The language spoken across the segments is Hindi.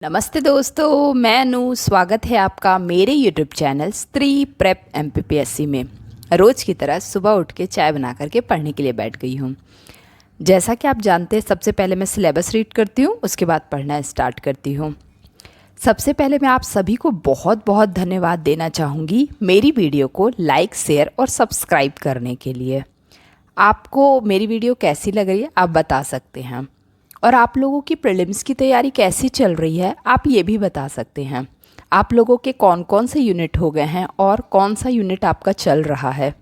नमस्ते दोस्तों, मैं अनु। स्वागत है आपका मेरे यूट्यूब चैनल स्त्री प्रेप एमपीपीएससी में। रोज़ की तरह सुबह उठ के चाय बना करके पढ़ने के लिए बैठ गई हूँ। जैसा कि आप जानते हैं, सबसे पहले मैं सिलेबस रीड करती हूँ, उसके बाद पढ़ना स्टार्ट करती हूँ। सबसे पहले मैं आप सभी को बहुत बहुत धन्यवाद देना चाहूँगी मेरी वीडियो को लाइक, शेयर और सब्सक्राइब करने के लिए। आपको मेरी वीडियो कैसी लग रही है आप बता सकते हैं, और आप लोगों की प्रीलिम्स की तैयारी कैसी चल रही है आप ये भी बता सकते हैं। आप लोगों के कौन कौन से यूनिट हो गए हैं और कौन सा यूनिट आपका चल रहा है,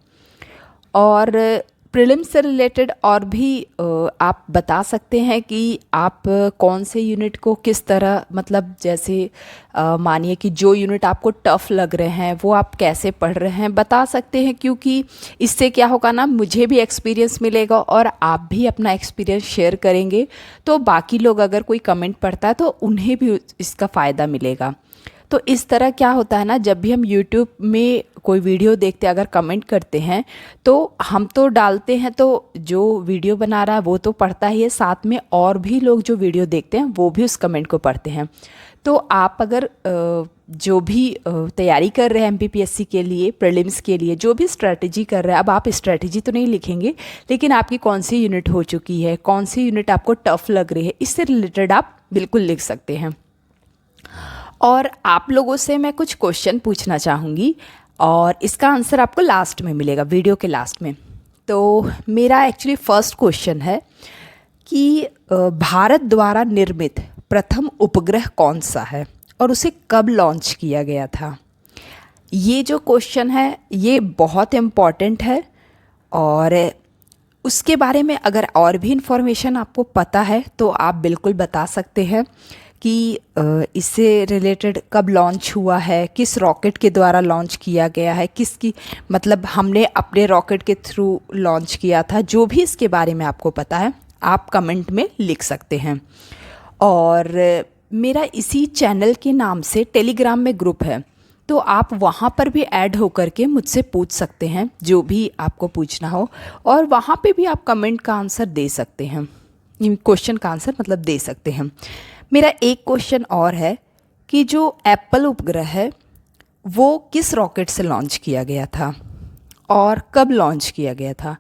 और प्रीलिम्स से रिलेटेड और भी आप बता सकते हैं कि आप कौन से यूनिट को किस तरह, मतलब जैसे मानिए कि जो यूनिट आपको टफ़ लग रहे हैं वो आप कैसे पढ़ रहे हैं बता सकते हैं, क्योंकि इससे क्या होगा ना, मुझे भी एक्सपीरियंस मिलेगा और आप भी अपना एक्सपीरियंस शेयर करेंगे तो बाकी लोग अगर कोई कमेंट पढ़ता है तो उन्हें भी इसका फ़ायदा मिलेगा। तो इस तरह क्या होता है ना, जब भी हम YouTube में कोई वीडियो देखते हैं, अगर कमेंट करते हैं तो हम तो डालते हैं, तो जो वीडियो बना रहा है वो तो पढ़ता ही है, साथ में और भी लोग जो वीडियो देखते हैं वो भी उस कमेंट को पढ़ते हैं। तो आप अगर जो भी तैयारी कर रहे हैं एमपीपीएससी के लिए, प्रीलिम्स के लिए जो भी स्ट्रैटेजी कर रहे हैं, अब आप स्ट्रैटेजी तो नहीं लिखेंगे, लेकिन आपकी कौन सी यूनिट हो चुकी है, कौन सी यूनिट आपको टफ़ लग रही है, इससे रिलेटेड आप बिल्कुल लिख सकते हैं। और आप लोगों से मैं कुछ क्वेश्चन पूछना चाहूँगी और इसका आंसर आपको लास्ट में मिलेगा, वीडियो के लास्ट में। तो मेरा एक्चुअली फर्स्ट क्वेश्चन है कि भारत द्वारा निर्मित प्रथम उपग्रह कौन सा है और उसे कब लॉन्च किया गया था। ये जो क्वेश्चन है ये बहुत इम्पॉर्टेंट है, और उसके बारे में अगर और भी इन्फॉर्मेशन आपको पता है तो आप बिल्कुल बता सकते हैं कि इससे रिलेटेड कब लॉन्च हुआ है, किस रॉकेट के द्वारा लॉन्च किया गया है, किसकी, मतलब हमने अपने रॉकेट के थ्रू लॉन्च किया था। जो भी इसके बारे में आपको पता है आप कमेंट में लिख सकते हैं। और मेरा इसी चैनल के नाम से टेलीग्राम में ग्रुप है, तो आप वहाँ पर भी ऐड होकर के मुझसे पूछ सकते हैं जो भी आपको पूछना हो, और वहाँ पे भी आप कमेंट का आंसर दे सकते हैं, क्वेश्चन का आंसर मतलब दे सकते हैं। मेरा एक क्वेश्चन और है कि जो एप्पल उपग्रह है वो किस रॉकेट से लॉन्च किया गया था और कब लॉन्च किया गया था।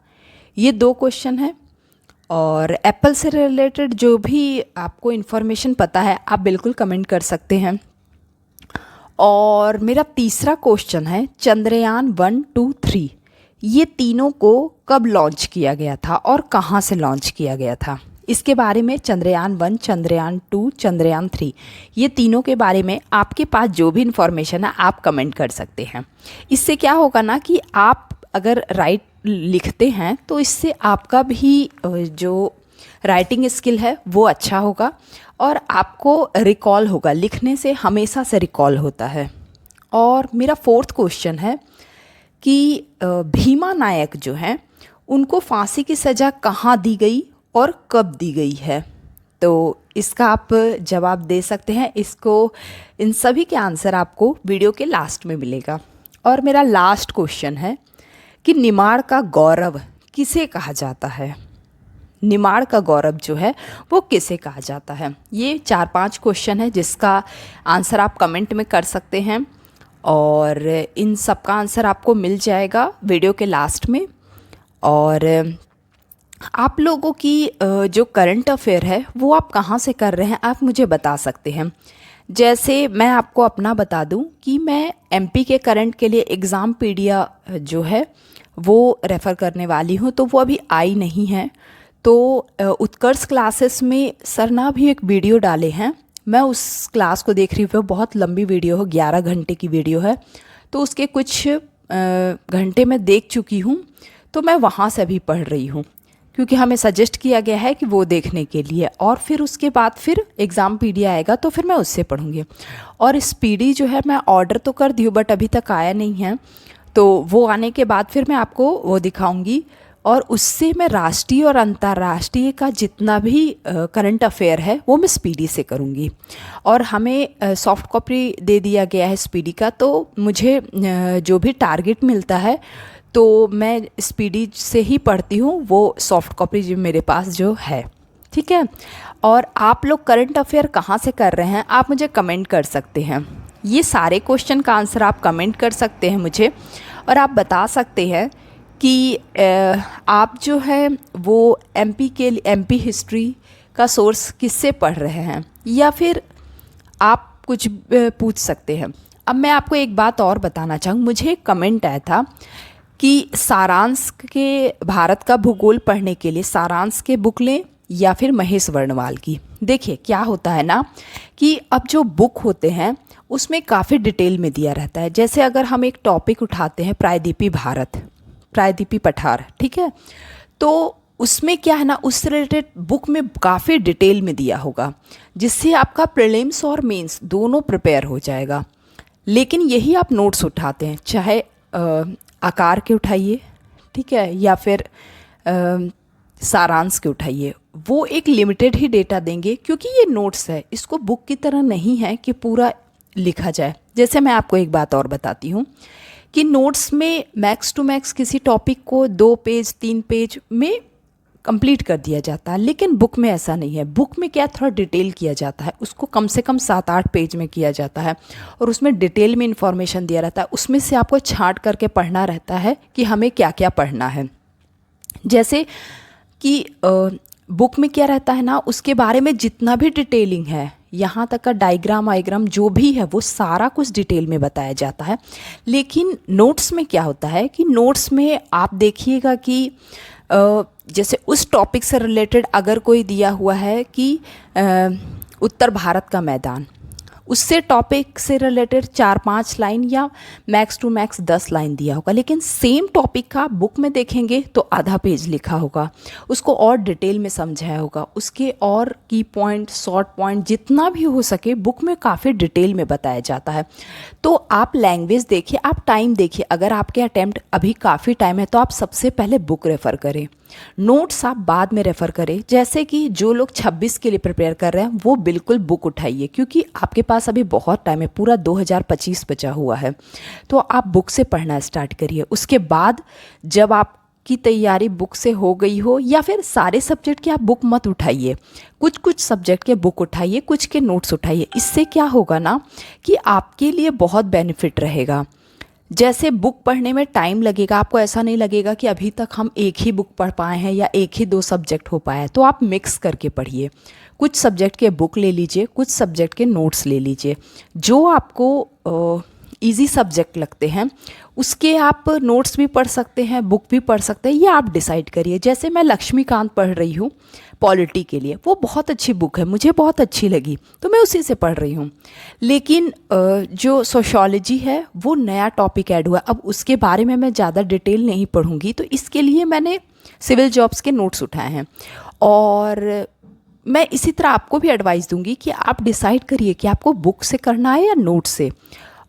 ये दो क्वेश्चन है, और एप्पल से रिलेटेड जो भी आपको इन्फॉर्मेशन पता है आप बिल्कुल कमेंट कर सकते हैं। और मेरा तीसरा क्वेश्चन है चंद्रयान 1, 2, 3 ये तीनों को कब लॉन्च किया गया था और कहाँ से लॉन्च किया गया था। इसके बारे में चंद्रयान 1, चंद्रयान 2, चंद्रयान 3 ये तीनों के बारे में आपके पास जो भी इन्फॉर्मेशन है आप कमेंट कर सकते हैं। इससे क्या होगा ना कि आप अगर राइट लिखते हैं तो इससे आपका भी जो राइटिंग स्किल है वो अच्छा होगा, और आपको रिकॉल होगा, लिखने से हमेशा से रिकॉल होता है। और मेरा फोर्थ क्वेश्चन है कि भीमा नायक जो हैं उनको फांसी की सज़ा कहाँ दी गई और कब दी गई है। तो इसका आप जवाब दे सकते हैं। इन सभी के आंसर आपको वीडियो के लास्ट में मिलेगा। और मेरा लास्ट क्वेश्चन है कि निमाड़ का गौरव किसे कहा जाता है। निमाड़ का गौरव जो है वो किसे कहा जाता है। ये 4-5 क्वेश्चन है जिसका आंसर आप कमेंट में कर सकते हैं, और इन सब का आंसर आपको मिल जाएगा वीडियो के लास्ट में। और आप लोगों की जो करंट अफेयर है वो आप कहाँ से कर रहे हैं आप मुझे बता सकते हैं। जैसे मैं आपको अपना बता दूं कि मैं एमपी के करंट के लिए एग्ज़ामपीडिया जो है वो रेफ़र करने वाली हूं, तो वो अभी आई नहीं है। तो उत्कर्ष क्लासेस में सर ना भी एक वीडियो डाले हैं, मैं उस क्लास को देख रही हूँ। बहुत लंबी वीडियो है, 11 घंटे की वीडियो है, तो उसके कुछ घंटे मैं देख चुकी हूँ, तो मैं वहाँ से अभी पढ़ रही हूँ, क्योंकि हमें सजेस्ट किया गया है कि वो देखने के लिए। और फिर उसके बाद फिर एग्ज़ामपीडिया आएगा तो फिर मैं उससे पढ़ूँगी। और स्पीडी जो है मैं ऑर्डर तो कर दी हूँ बट अभी तक आया नहीं है, तो वो आने के बाद फिर मैं आपको वो दिखाऊंगी। और उससे मैं राष्ट्रीय और अंतर्राष्ट्रीय का जितना भी करंट अफेयर है वो मैं स्पीडी से करूँगी। और हमें सॉफ्ट कॉपी दे दिया गया है स्पीडी का, तो मुझे जो भी टारगेट मिलता है तो मैं स्पीडी से ही पढ़ती हूँ, वो सॉफ्ट कॉपी जो मेरे पास जो है। ठीक है। और आप लोग करंट अफेयर कहाँ से कर रहे हैं, आप मुझे कमेंट कर सकते हैं। ये सारे क्वेश्चन का आंसर आप कमेंट कर सकते हैं मुझे, और आप बता सकते हैं कि आप जो है वो एमपी हिस्ट्री का सोर्स किससे पढ़ रहे हैं, या फिर आप कुछ पूछ सकते हैं। अब मैं आपको एक बात और बताना चाहूँ, मुझे एक कमेंट आया था कि सारांश के भारत का भूगोल पढ़ने के लिए सारांश के बुक लें या फिर महेश वर्णवाल की। देखिए क्या होता है ना कि अब जो बुक होते हैं उसमें काफ़ी डिटेल में दिया रहता है। जैसे अगर हम एक टॉपिक उठाते हैं प्रायद्वीपीय भारत, प्रायद्वीपीय पठार, ठीक है, तो उसमें क्या है ना, उससे रिलेटेड बुक में काफ़ी डिटेल में दिया होगा, जिससे आपका प्रीलिम्स और मेंस दोनों प्रिपेयर हो जाएगा। लेकिन यही आप नोट्स उठाते हैं, चाहे आकार के उठाइए, ठीक है, या फिर सारांश के उठाइए, वो एक लिमिटेड ही डेटा देंगे, क्योंकि ये नोट्स है, इसको बुक की तरह नहीं है कि पूरा लिखा जाए। जैसे मैं आपको एक बात और बताती हूँ कि नोट्स में मैक्स टू मैक्स किसी टॉपिक को 2 पेज 3 पेज में कंप्लीट कर दिया जाता है, लेकिन बुक में ऐसा नहीं है। बुक में क्या, थोड़ा डिटेल किया जाता है, उसको कम से कम 7-8 पेज में किया जाता है, और उसमें डिटेल में इंफॉर्मेशन दिया रहता है। उसमें से आपको छांट करके पढ़ना रहता है कि हमें क्या क्या पढ़ना है। जैसे कि बुक में क्या रहता है ना, उसके बारे में जितना भी डिटेलिंग है, यहाँ तक का डायग्राम वाइग्राम जो भी है वो सारा कुछ डिटेल में बताया जाता है। लेकिन नोट्स में क्या होता है कि नोट्स में आप देखिएगा कि जैसे उस टॉपिक से रिलेटेड अगर कोई दिया हुआ है कि उत्तर भारत का मैदान, उससे टॉपिक से रिलेटेड 4-5 लाइन या मैक्स टू मैक्स 10 लाइन दिया होगा, लेकिन सेम टॉपिक का बुक में देखेंगे तो आधा पेज लिखा होगा, उसको और डिटेल में समझाया होगा, उसके और की पॉइंट शॉर्ट पॉइंट जितना भी हो सके बुक में काफ़ी डिटेल में बताया जाता है। तो आप लैंग्वेज देखिए, आप टाइम देखिए। अगर आपके अटेम्प्ट अभी काफ़ी टाइम है तो आप सबसे पहले बुक रेफ़र करें, नोट्स आप बाद में रेफ़र करें। जैसे कि जो लोग 26 के लिए प्रिपेयर कर रहे हैं वो बिल्कुल बुक उठाइए, क्योंकि आपके पास अभी बहुत टाइम है, पूरा 2025 बचा हुआ है, तो आप बुक से पढ़ना स्टार्ट करिए। उसके बाद जब आपकी तैयारी बुक से हो गई हो, या फिर सारे सब्जेक्ट की आप बुक मत उठाइए, कुछ कुछ सब्जेक्ट के बुक उठाइए, कुछ के नोट्स उठाइए। इससे क्या होगा ना कि आपके लिए बहुत बेनिफिट रहेगा। जैसे बुक पढ़ने में टाइम लगेगा, आपको ऐसा नहीं लगेगा कि अभी तक हम एक ही बुक पढ़ पाए हैं या एक ही 2 सब्जेक्ट हो पाए, तो आप मिक्स करके पढ़िए। कुछ सब्जेक्ट के बुक ले लीजिए, कुछ सब्जेक्ट के नोट्स ले लीजिए। जो आपको इजी सब्जेक्ट लगते हैं उसके आप नोट्स भी पढ़ सकते हैं, बुक भी पढ़ सकते हैं, ये आप डिसाइड करिए। जैसे मैं लक्ष्मीकांत पढ़ रही हूँ पॉलिटी के लिए, वो बहुत अच्छी बुक है, मुझे बहुत अच्छी लगी, तो मैं उसी से पढ़ रही हूँ। लेकिन जो सोशियोलॉजी है वो नया टॉपिक ऐड हुआ, अब उसके बारे में मैं ज़्यादा डिटेल नहीं पढ़ूँगी, तो इसके लिए मैंने सिविल जॉब्स के नोट्स उठाए हैं। और मैं इसी तरह आपको भी एडवाइस दूंगी कि आप डिसाइड करिए कि आपको बुक से करना है या नोट से,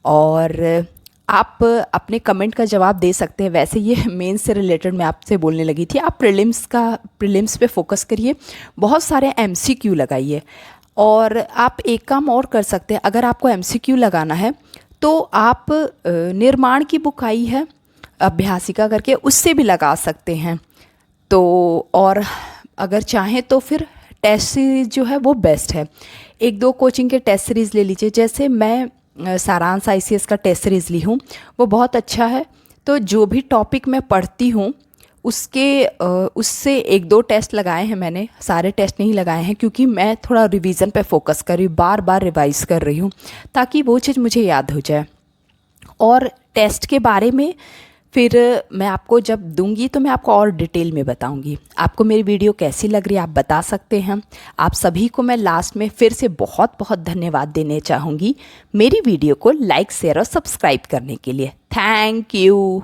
और आप अपने कमेंट का जवाब दे सकते हैं। वैसे ये मेंस से रिलेटेड मैं आपसे बोलने लगी थी, आप प्रीलिम्स पे फोकस करिए, बहुत सारे एमसीक्यू लगाइए। और आप एक काम और कर सकते हैं, अगर आपको एमसीक्यू लगाना है तो आप निर्माण की बुक आई है अभ्यासिका करके, उससे भी लगा सकते हैं। तो और अगर चाहें तो फिर टेस्ट सीरीज़ जो है वो बेस्ट है, 1-2 कोचिंग के टेस्ट सीरीज़ ले लीजिए। जैसे मैं सारांश ICS का टेस्ट सीरीज़ ली हूँ, वो बहुत अच्छा है। तो जो भी टॉपिक मैं पढ़ती हूँ उससे 1-2 टेस्ट लगाए हैं मैंने, सारे टेस्ट नहीं लगाए हैं, क्योंकि मैं थोड़ा रिवीजन पे फोकस कर रही हूँ, बार बार रिवाइज कर रही हूँ, ताकि वो चीज़ मुझे याद हो जाए। और टेस्ट के बारे में फिर मैं आपको जब दूंगी तो मैं आपको और डिटेल में बताऊंगी। आपको मेरी वीडियो कैसी लग रही है आप बता सकते हैं। आप सभी को मैं लास्ट में फिर से बहुत बहुत धन्यवाद देने चाहूँगी मेरी वीडियो को लाइक शेयर और सब्सक्राइब करने के लिए। Thank you.